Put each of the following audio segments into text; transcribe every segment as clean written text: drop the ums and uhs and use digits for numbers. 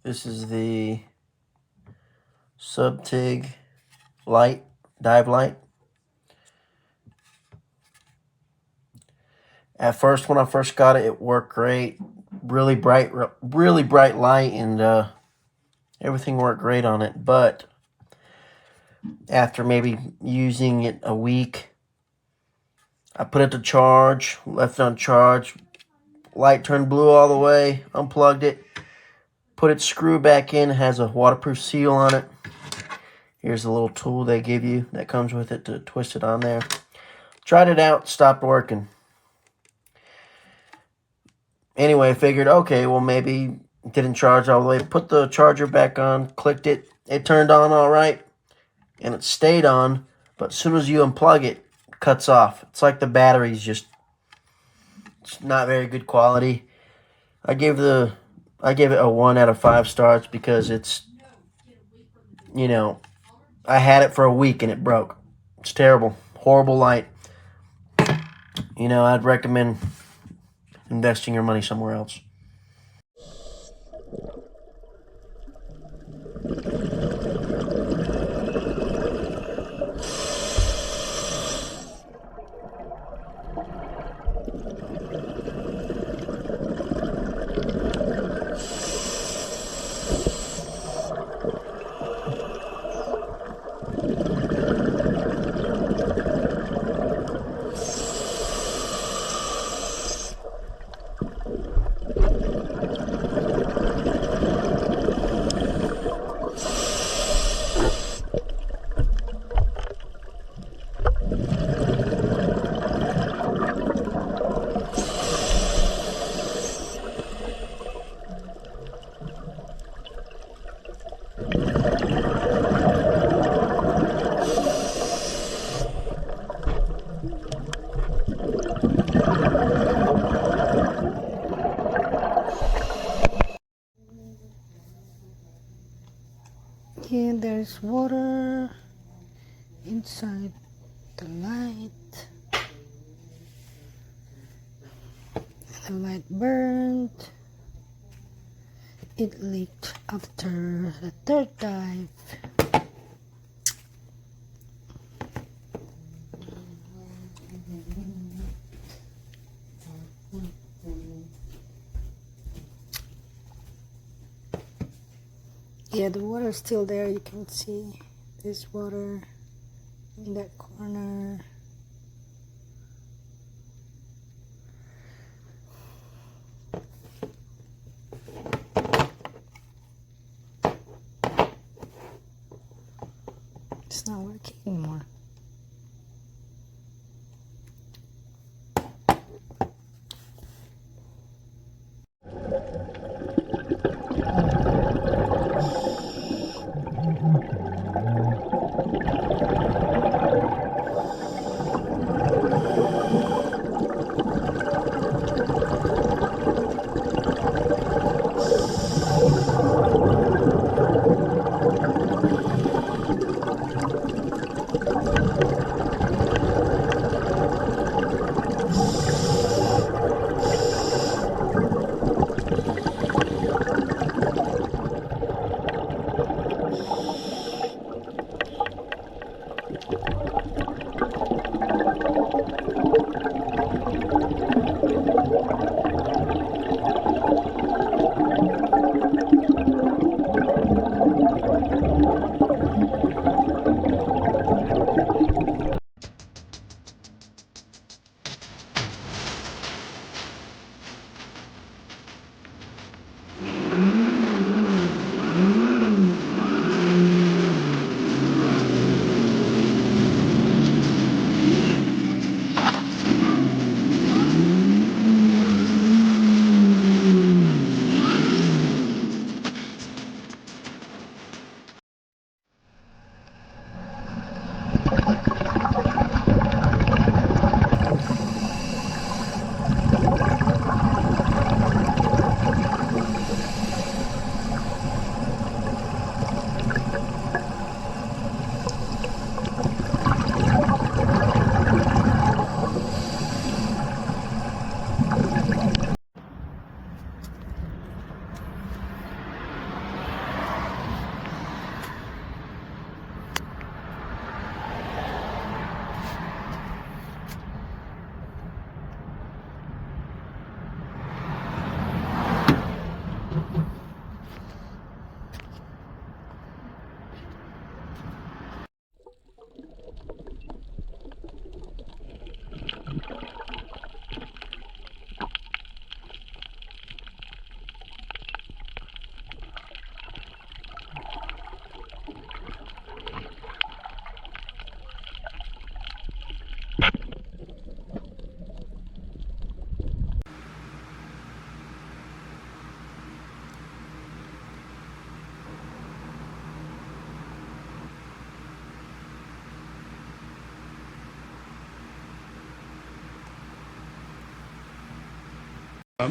This is the Suptig light, dive light. At first, when I first got it, it worked great. Really bright light, and everything worked great on it. But after maybe using it a week, I put it to charge, left it on charge. Light turned blue all the way, unplugged it, put its screw back in. It has a waterproof seal on it. Here's the little tool they give you that comes with it to twist it on there. Tried it out, stopped working. Anyway, I figured, okay, well, maybe it didn't charge all the way. Put the charger back on, clicked it. It turned on all right, and it stayed on. But as soon as you unplug it, it cuts off. It's like the battery's just, it's not very good quality. I gave it a 1 out of 5 stars because it's, you know, I had it for a week and it broke. It's terrible. Horrible light. You know, I'd recommend investing your money somewhere else. Here there's water inside the light. The light burned. It leaked after the third dive. Yeah, the water is still there. You can see this water in that corner. It's not working anymore.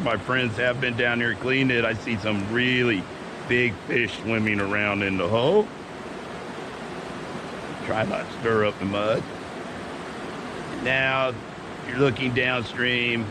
My friends have been down here cleaned it. I see some really big fish swimming around in the hole. Try not to stir up the mud. Now you're looking downstream.